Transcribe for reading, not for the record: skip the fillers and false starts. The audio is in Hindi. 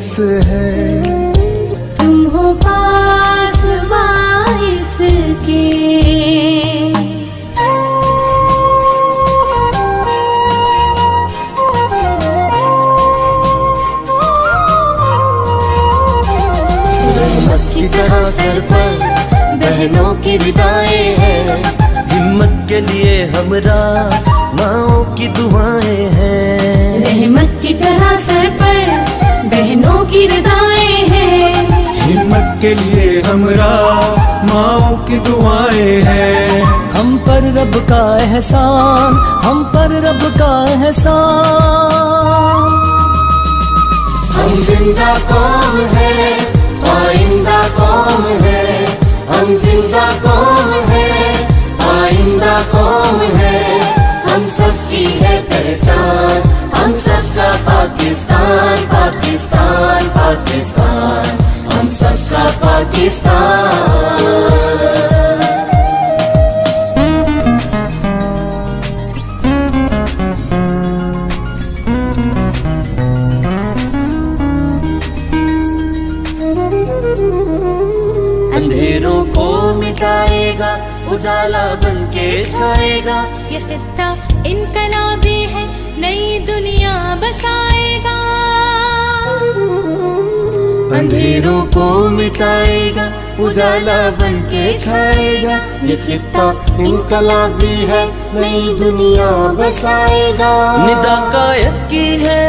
बस है। तुम हो पास बाइस के, रहमत की तरह सर पर बहनों की रिदाएं हैं। हिम्मत के लिए हमरा माँओं की दुआएं हैं। रहमत की तरह सर पर बहनों की रिदाएं हैं। हिम्मत के लिए हमरा माँओं की दुआएं हैं। हम पर रब का एहसान, हम पर रब का एहसान। हम जिंदा कौम है, आइंदा कौम है। हम जिंदा कौम है, आइंदा कौम है। हम सबकी है पहचान, हम सबका पाकिस्तान, पाकिस्तान, पाकिस्तान। हम सबका पाकिस्तान। अंधेरों को मिटाएगा, उजाला बन के छाएगा। ये खित्ता इनकलाबी है, नई दुनिया बसाएगा। अंधेरों को मिटाएगा, उजाला बन के छाएगा। ये खित्ता इनकलाबी है, नई दुनिया बसाएगा। निदा कायद की है,